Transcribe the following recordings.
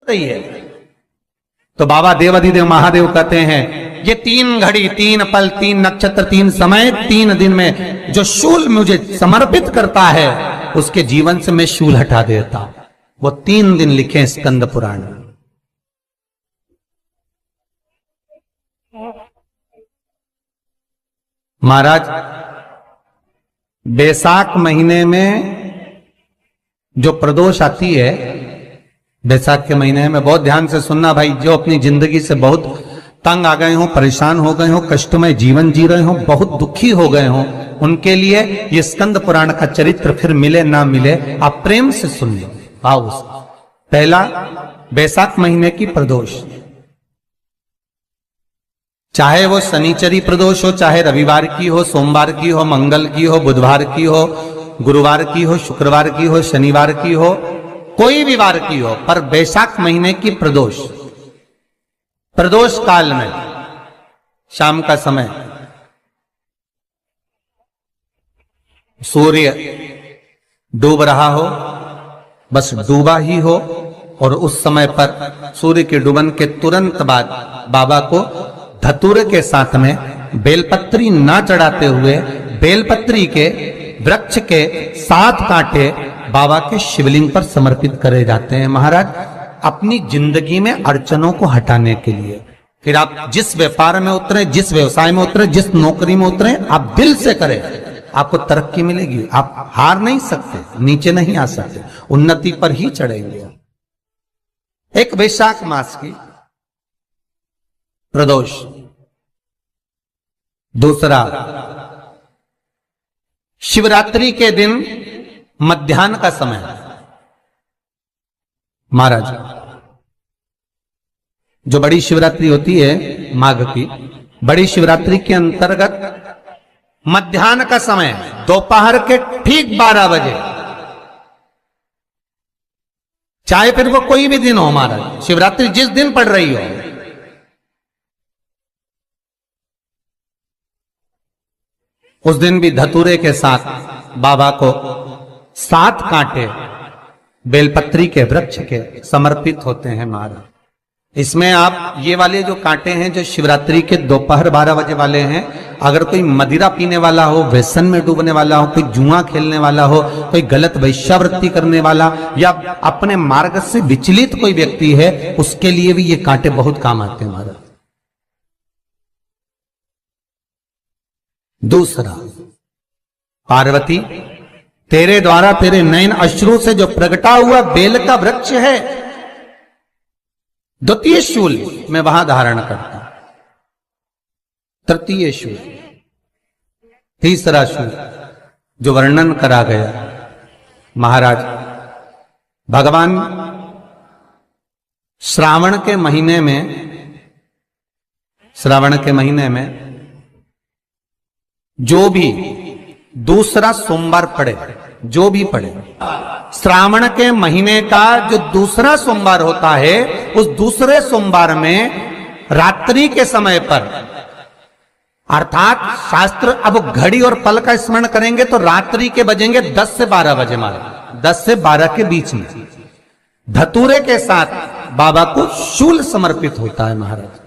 रही है। तो बाबा देवाधिदेव महादेव कहते हैं ये 3 घड़ी 3 पल 3 नक्षत्र 3 समय 3 दिन में जो शूल मुझे समर्पित करता है उसके जीवन से मैं शूल हटा देता हूं। वो 3 दिन लिखे स्कंद पुराण। महाराज बैसाख महीने में जो प्रदोष आती है, बैसाख के महीने में बहुत ध्यान से सुनना भाई, जो अपनी जिंदगी से बहुत तंग आ गए हो, परेशान हो गए हो, कष्टमय जीवन जी रहे हो, बहुत दुखी हो गए हो, उनके लिए ये स्कंद पुराण का चरित्र फिर मिले ना मिले आप प्रेम से सुन लो। आओ, पहला बैसाख महीने की प्रदोष, चाहे वो शनिचरी प्रदोष हो, चाहे रविवार की हो, सोमवार की हो, मंगल की हो, बुधवार की हो, गुरुवार की हो, शुक्रवार की हो, शनिवार की हो, कोई भी वार की हो, पर बैसाख महीने की प्रदोष, प्रदोष काल में शाम का समय सूर्य डूब रहा हो, बस डूबा ही हो, और उस समय पर सूर्य के डूबन के तुरंत बाद बाबा को धतूरे के साथ में बेलपत्री ना चढ़ाते हुए बेलपत्री के वृक्ष के 7 कांटे बाबा के शिवलिंग पर समर्पित करे जाते हैं महाराज, अपनी जिंदगी में अड़चनों को हटाने के लिए। फिर आप जिस व्यापार में उतरे, जिस व्यवसाय में उतरे, जिस नौकरी में उतरे, आप दिल से करें, आपको तरक्की मिलेगी। आप हार नहीं सकते, नीचे नहीं आ सकते, उन्नति पर ही चढ़ेंगे। एक वैशाख मास की प्रदोष, दूसरा शिवरात्रि के दिन मध्याह्न का समय। महाराज जो बड़ी शिवरात्रि होती है माघ की, बड़ी शिवरात्रि के अंतर्गत मध्याह्न का समय, दोपहर के ठीक 12 बजे, चाहे फिर वो कोई भी दिन हो महाराज, शिवरात्रि जिस दिन पड़ रही हो, उस दिन भी धतूरे के साथ बाबा को 7 कांटे बेलपत्री के वृक्ष के समर्पित होते हैं महाराज। इसमें आप ये वाले जो कांटे हैं जो शिवरात्रि के दोपहर 12 बजे वाले हैं, अगर कोई मदिरा पीने वाला हो, व्यसन में डूबने वाला हो, कोई जुआ खेलने वाला हो, कोई गलत वैश्यावृत्ति करने वाला, या अपने मार्ग से विचलित कोई व्यक्ति है, उसके लिए भी ये कांटे बहुत काम आते हैं महाराज। दूसरा, पार्वती तेरे द्वारा तेरे नयन अश्रु से जो प्रगटा हुआ बेल का वृक्ष है, द्वितीय शूल मैं वहां धारण करता, तृतीय शूल, तीसरा शूल जो वर्णन करा गया महाराज, भगवान श्रावण के महीने में जो भी दूसरा सोमवार पड़े, जो भी पड़े, श्रावण के महीने का जो दूसरा सोमवार होता है, उस दूसरे सोमवार में रात्रि के समय पर, अर्थात शास्त्र अब घड़ी और पल का स्मरण करेंगे तो रात्रि के बजेंगे 10 से 12 बजे महाराज, 10 से 12 के बीच में धतूरे के साथ बाबा को शूल समर्पित होता है महाराज।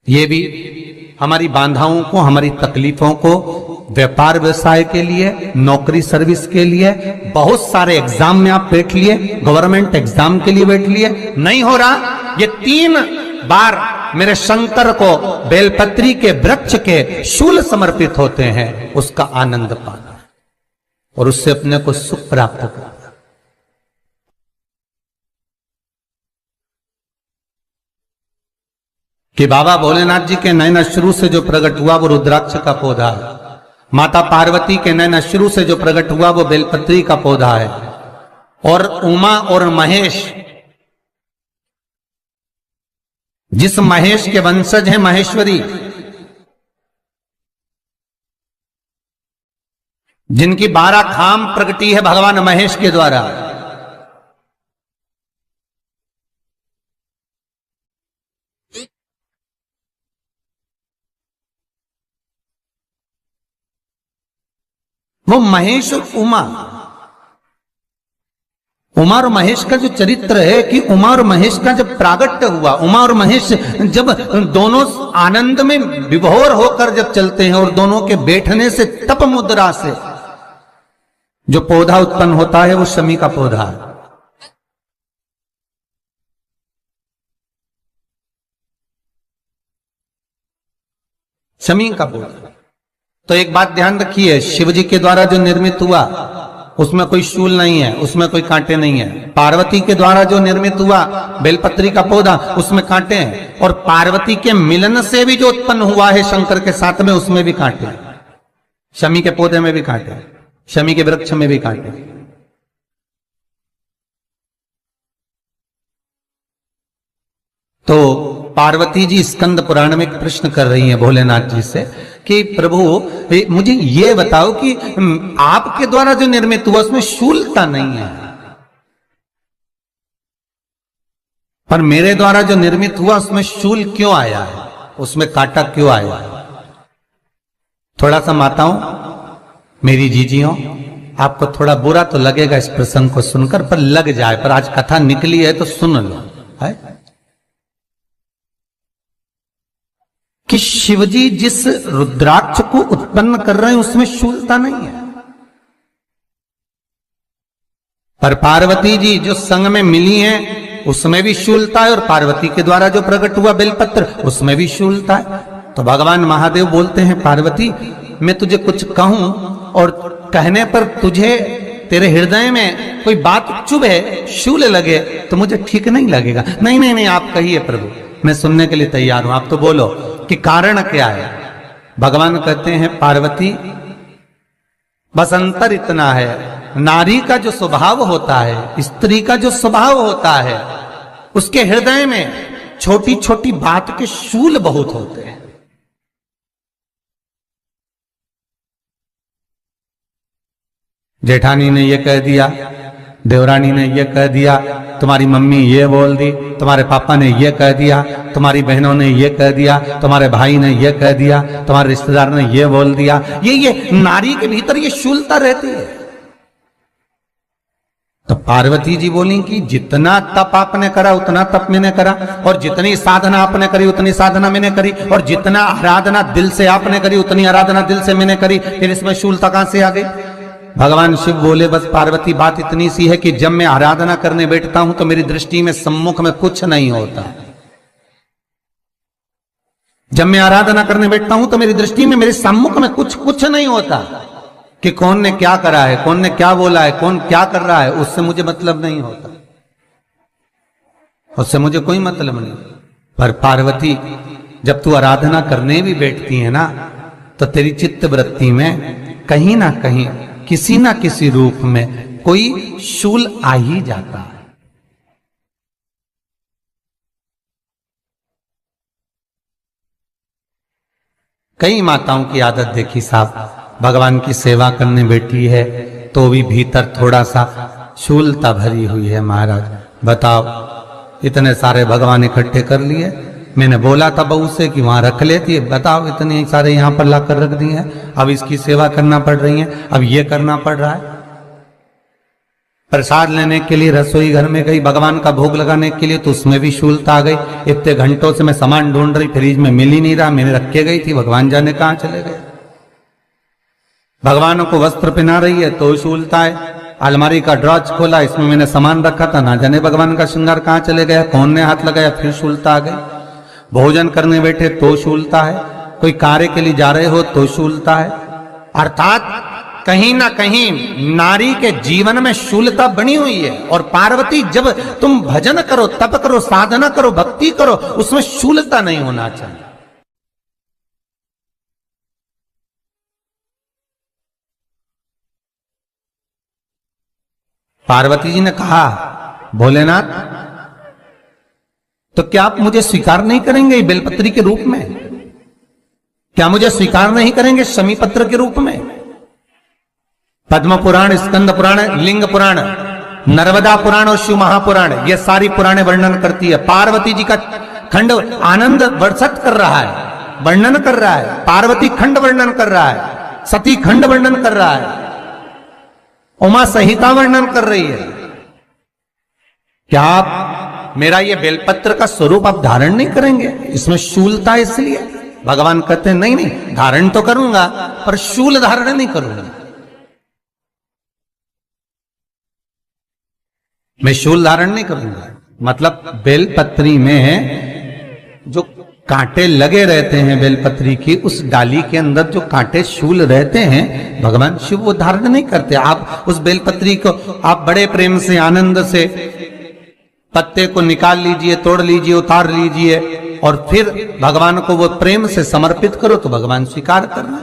ये भी हमारी बाधाओं को, हमारी तकलीफों को, व्यापार व्यवसाय के लिए, नौकरी सर्विस के लिए, बहुत सारे एग्जाम में आप बैठ लिए, गवर्नमेंट एग्जाम के लिए बैठ लिए, नहीं हो रहा, ये 3 बार मेरे शंकर को बेलपत्री के वृक्ष के शूल समर्पित होते हैं, उसका आनंद पाना और उससे अपने को सुख प्राप्त करना। कि बाबा भोलेनाथ जी के नयन अश्रु से जो प्रकट हुआ वो रुद्राक्ष का पौधा है, माता पार्वती के नयन अश्रु से जो प्रकट हुआ वो बेलपत्री का पौधा है, और उमा और महेश, जिस महेश के वंशज है महेश्वरी, जिनकी 12 खाम प्रगटी है भगवान महेश के द्वारा, वो महेश उमा उमा और महेश का जो चरित्र है कि उमा और महेश का जब प्रागट्य हुआ, उमा और महेश जब दोनों आनंद में विभोर होकर जब चलते हैं और दोनों के बैठने से तप मुद्रा से जो पौधा उत्पन्न होता है वो शमी का पौधा है। शमी का पौधा। तो एक बात ध्यान रखिए, शिव जी के द्वारा जो निर्मित हुआ उसमें कोई शूल नहीं है, उसमें कोई कांटे नहीं है। पार्वती के द्वारा जो निर्मित हुआ बेलपत्री का पौधा, उसमें कांटे हैं। और पार्वती के मिलन से भी जो उत्पन्न हुआ है शंकर के साथ में, उसमें भी कांटे हैं। शमी के पौधे में भी कांटे हैं, शमी के वृक्ष में भी कांटे हैं। तो पार्वती जी स्कंद पुराण में एक प्रश्न कर रही हैं भोलेनाथ जी से कि प्रभु मुझे ये बताओ कि आपके द्वारा जो निर्मित हुआ उसमें शूलता नहीं है, पर मेरे द्वारा जो निर्मित हुआ उसमें शूल क्यों आया है, उसमें कांटा क्यों आया है? थोड़ा सा माताओं, मेरी जीजियों, आपको थोड़ा बुरा तो लगेगा इस प्रसंग को सुनकर, पर लग जाए, पर आज कथा निकली है तो सुन लो है कि शिवजी जिस रुद्राक्ष को उत्पन्न कर रहे हैं उसमें शूलता नहीं है, पर पार्वती जी जो संग में मिली हैं उसमें भी शूलता है, और पार्वती के द्वारा जो प्रकट हुआ बेलपत्र उसमें भी शूलता है। तो भगवान महादेव बोलते हैं, पार्वती मैं तुझे कुछ कहूं और कहने पर तुझे तेरे हृदय में कोई बात चुभे, शूल लगे तो मुझे ठीक नहीं लगेगा। नहीं नहीं नहीं, आप कहिए प्रभु, मैं सुनने के लिए तैयार हूं, आप तो बोलो कि कारण क्या है। भगवान कहते हैं, पार्वती बस अंतर इतना है, नारी का जो स्वभाव होता है, स्त्री का जो स्वभाव होता है, उसके हृदय में छोटी छोटी बात के शूल बहुत होते हैं। जेठानी ने ये कह दिया, देवरानी ने ये कह दिया, तुम्हारी मम्मी ये बोल दी, तुम्हारे पापा ने ये कह दिया, तुम्हारी बहनों ने ये कह दिया, तुम्हारे भाई ने ये कह दिया, तुम्हारे रिश्तेदार ने ये बोल दिया। ये नारी के भीतर ये शूलता रहती है। तो पार्वती जी बोली कि जितना तप आपने करा उतना तप मैंने करा, और जितनी साधना आपने करी उतनी साधना मैंने करी, और जितना आराधना दिल से आपने करी उतनी आराधना दिल से मैंने करी, फिर इसमें शूलता कहां से आ गई? भगवान शिव बोले, बस पार्वती बात इतनी सी है कि जब मैं आराधना करने बैठता हूं तो मेरी दृष्टि में सम्मुख में कुछ नहीं होता। जब मैं आराधना करने बैठता हूं तो मेरी दृष्टि में, मेरे सम्मुख में कुछ नहीं होता कि कौन ने क्या करा है, कौन ने क्या बोला है, कौन क्या कर रहा है, उससे मुझे मतलब नहीं होता, उससे मुझे कोई मतलब नहीं। पर पार्वती जब तू आराधना करने भी बैठती है ना, तो तेरी चित्त वृत्ति में कहीं ना कहीं किसी ना किसी रूप में कोई शूल आ ही जाता है। कई माताओं की आदत देखी साहब, भगवान की सेवा करने बैठी है तो भी भीतर थोड़ा सा शूलता भरी हुई है। महाराज बताओ, इतने सारे भगवान इकट्ठे कर लिए, मैंने बोला था बहू से कि वहां रख लेती है, बताओ इतने सारे यहां पर लाकर रख दिए हैं, अब इसकी सेवा करना पड़ रही है, अब ये करना पड़ रहा है। प्रसाद लेने के लिए रसोई घर में गई, भगवान का भोग लगाने के लिए, तो उसमें भी शूलता आ गई। इतने घंटों से मैं सामान ढूंढ रही, फ्रिज में मिल ही नहीं रहा, मैंने रख के गई थी, भगवान जाने कहां चले गए। भगवान को वस्त्र पहना रही है तो शूलता है। अलमारी का ड्रॉज खोला, इसमें मैंने सामान रखा था, ना जाने भगवान का श्रृंगार कहां चले गया, कौन ने हाथ लगाया, फिर शूलता आ गई। भोजन करने बैठे तो शूलता है, कोई कार्य के लिए जा रहे हो तो शूलता है। अर्थात कहीं ना कहीं नारी के जीवन में शूलता बनी हुई है। और पार्वती, जब तुम भजन करो, तप करो, साधना करो, भक्ति करो, उसमें शूलता नहीं होना चाहिए। पार्वती जी ने कहा, भोलेनाथ तो क्या आप मुझे स्वीकार नहीं करेंगे बेलपत्री के रूप में? क्या मुझे स्वीकार नहीं करेंगे शमी पत्र के रूप में? पद्म पुराण, स्कंद पुराण, लिंग पुराण, नर्मदा पुराण और शिव महापुराण, ये सारी पुराणे वर्णन करती है। पार्वती जी का खंड आनंद वर्षित कर रहा है, वर्णन कर रहा है। पार्वती खंड वर्णन कर रहा है, सती खंड वर्णन कर रहा है, उमा संहिता वर्णन कर रही है। क्या आप मेरा ये बेलपत्र का स्वरूप आप धारण नहीं करेंगे? इसमें शूलता इसलिए भगवान कहते हैं नहीं नहीं, धारण तो करूंगा पर शूल धारण नहीं करूंगा। मैं शूल धारण नहीं करूंगा, मतलब बेलपत्री में जो कांटे लगे रहते हैं बेलपत्री की, उस डाली के अंदर जो कांटे शूल रहते हैं, भगवान शिव वो धारण नहीं करते। आप उस बेलपत्री को आप बड़े प्रेम से आनंद से पत्ते को निकाल लीजिए, तोड़ लीजिए, उतार लीजिए और फिर भगवान को वो प्रेम से समर्पित करो तो भगवान स्वीकार करना।